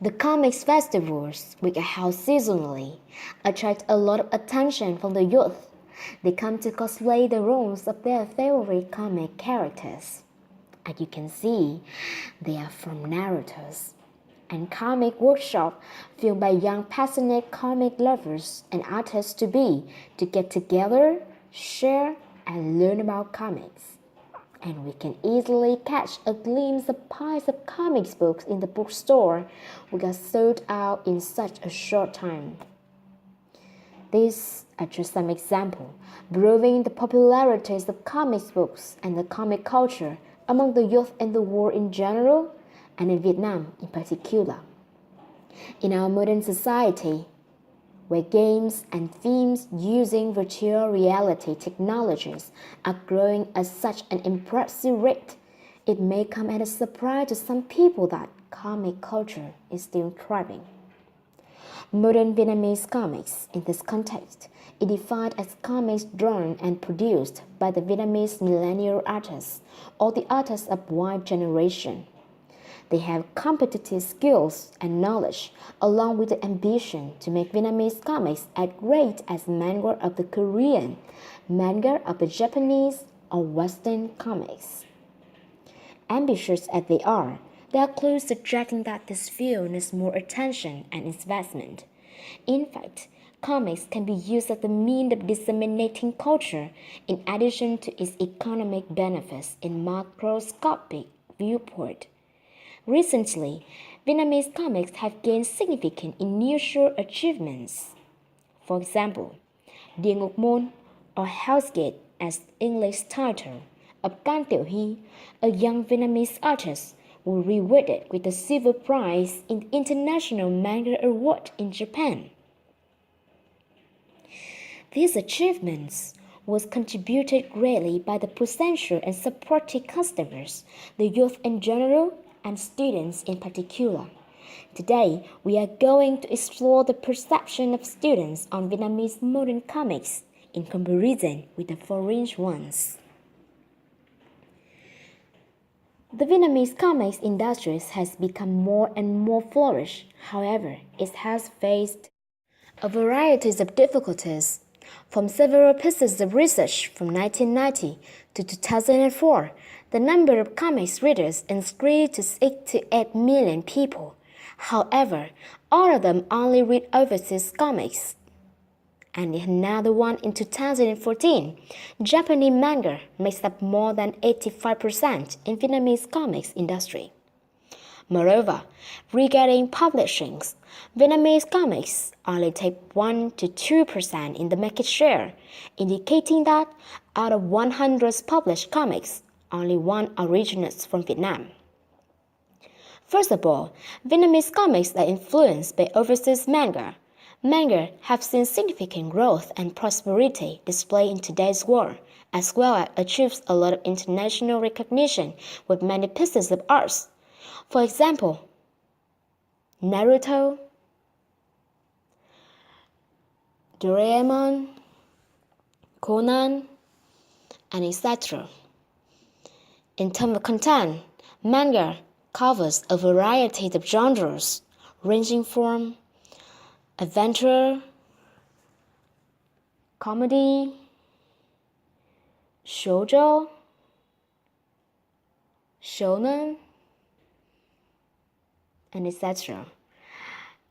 The comics festivals, which are held seasonally, attract a lot of attention from the youth. They come to cosplay the roles of their favorite comic characters. As you can see, they are from Naruto's and comic workshop filled by young passionate comic lovers and artists to get together, share, and learn about comics. And we can easily catch a glimpse of piles of comics books in the bookstore which are sold out in such a short time. These are just some examples, proving the popularities of comics books and the comic culture among the youth in the world in general and in Vietnam in particular. In our modern society, where games and themes using virtual reality technologies are growing at such an impressive rate, it may come as a surprise to some people that comic culture is still thriving. Modern Vietnamese comics, in this context, is defined as comics drawn and produced by the Vietnamese millennial artists or the artists of Y generation. They have competitive skills and knowledge, along with the ambition to make Vietnamese comics as great as manga of the Korean, manga of the Japanese, or Western comics. Ambitious as they are clues suggesting that this field needs more attention and investment. In fact, comics can be used as a means of disseminating culture in addition to its economic benefits in macroscopic viewpoint. Recently, Vietnamese comics have gained significant initial achievements. For example, Địa Ngục Môn or Hell's Gate as English title of Can Tiểu Hy, a young Vietnamese artist, was rewarded with a silver prize in the International Manga Award in Japan. These achievements was contributed greatly by the potential and supportive customers, the youth in general, and students in particular. Today, we are going to explore the perception of students on Vietnamese modern comics in comparison with the foreign ones. The Vietnamese comics industry has become more and more flourished. However, it has faced a variety of difficulties. From several pieces of research from 1990 to 2004, the number of comics readers increased to 6 to 8 million people. However, all of them only read overseas comics. And in another one in 2014, Japanese manga makes up more than 85% in Vietnamese comics industry. Moreover, regarding publishings, Vietnamese comics only take 1 to 2% in the market share, indicating that out of 100 published comics, only one originates from Vietnam. First of all, Vietnamese comics are influenced by overseas manga. Manga have seen significant growth and prosperity displayed in today's world, as well as achieves a lot of international recognition with many pieces of art. For example, Naruto, Doraemon, Conan, and etc. In terms of content, manga covers a variety of genres, ranging from adventure, comedy, shoujo, shonen, and etc.,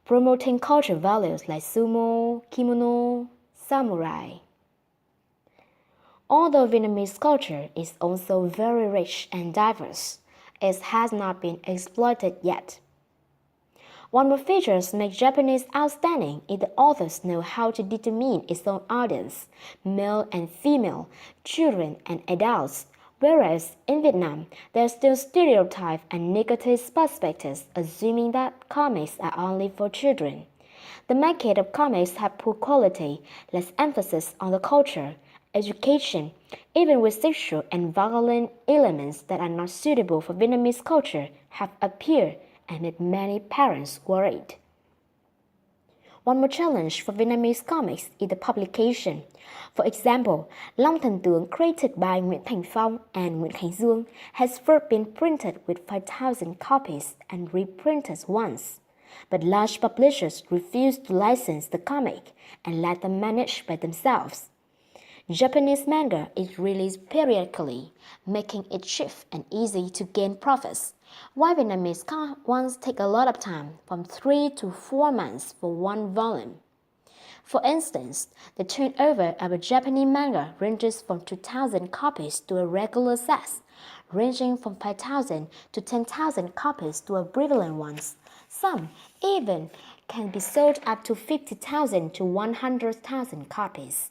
promoting cultural values like sumo, kimono, samurai. Although Vietnamese culture is also very rich and diverse, it has not been exploited yet. One more features make Japanese outstanding is the authors know how to determine its own audience, male and female, children and adults, whereas in Vietnam, there are still stereotypes and negative perspectives assuming that comics are only for children. The market of comics have poor quality, less emphasis on the culture, education, even with sexual and violent elements that are not suitable for Vietnamese culture have appeared and made many parents worried. One more challenge for Vietnamese comics is the publication. For example, Long Thần Tướng created by Nguyễn Thành Phong and Nguyễn Khánh Dương has first been printed with 5,000 copies and reprinted once. but large publishers refused to license the comic and let them manage by themselves. Japanese manga is released periodically, making it cheap and easy to gain profits, while Vietnamese ones take a lot of time, from 3 to 4 months for one volume. For instance, the turnover of a Japanese manga ranges from 2,000 copies to a regular size, ranging from 5,000 to 10,000 copies to a prevalent ones. Some even can be sold up to 50,000 to 100,000 copies.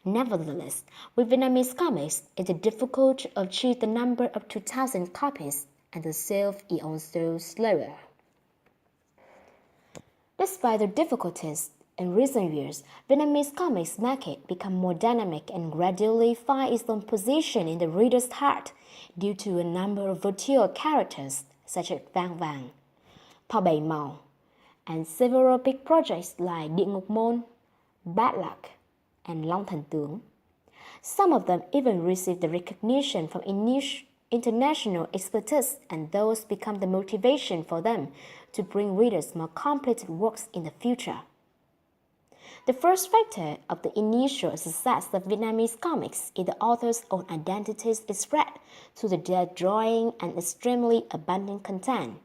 Nevertheless, with Vietnamese comics, it is difficult to achieve the number of 2,000 copies, and the sale is also slower. Despite the difficulties, in recent years, Vietnamese comics market become more dynamic and gradually find its own position in the reader's heart due to a number of virtual characters such as Vang Vang, Thỏ Bảy Màu, and several big projects like Địa Ngục Môn, Bad Luck, and Long Thần Tướng. Some of them even receive the recognition from international expertise, and those become the motivation for them to bring readers more completed works in the future. The first factor of the initial success of Vietnamese comics is the author's own identities expressed through their drawing and extremely abundant content.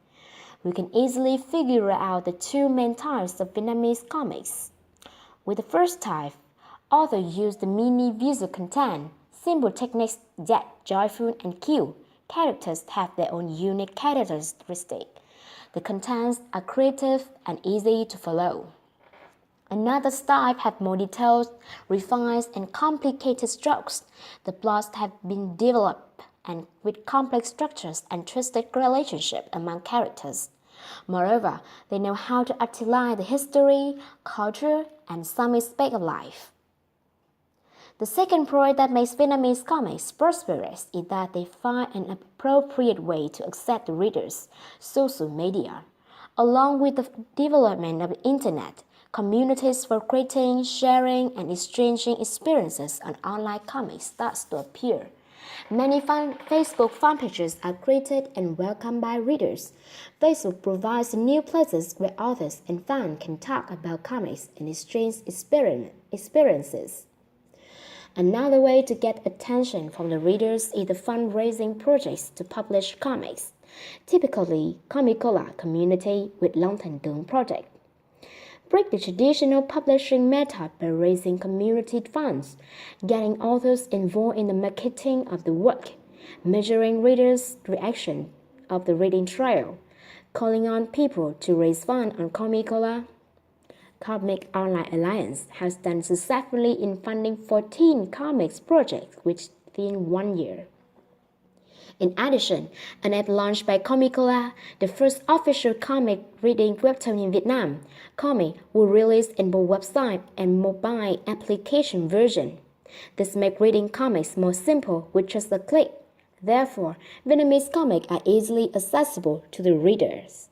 We can easily figure out the two main types of Vietnamese comics. With the first type, authors use the mini visual content, simple techniques yet joyful and cute. Characters have their own unique characteristics. The contents are creative and easy to follow. Another style have more detailed, refined, and complicated strokes. The plots have been developed and with complex structures and twisted relationships among characters. Moreover, they know how to articulate the history, culture, and some aspect of life. The second point that makes Vietnamese comics prosperous is that they find an appropriate way to access the readers, social media. Along with the development of the internet, communities for creating, sharing, and exchanging experiences on online comics starts to appear. Many Facebook fan pages are created and welcomed by readers. Facebook provides new places where authors and fans can talk about comics and exchange experiences. Another way to get attention from the readers is the fundraising projects to publish comics, typically Comicola community with Long Thần Tướng project. Break the traditional publishing method by raising community funds, getting authors involved in the marketing of the work, measuring readers' reaction of the reading trial, calling on people to raise funds on Comicola. Comic Online Alliance has done successfully in funding 14 comics projects within 1 year. In addition, an app launched by Comicola, the first official comic reading webtoon in Vietnam, Comic will release in both website and mobile application version. This makes reading comics more simple with just a click. Therefore, Vietnamese comics are easily accessible to the readers.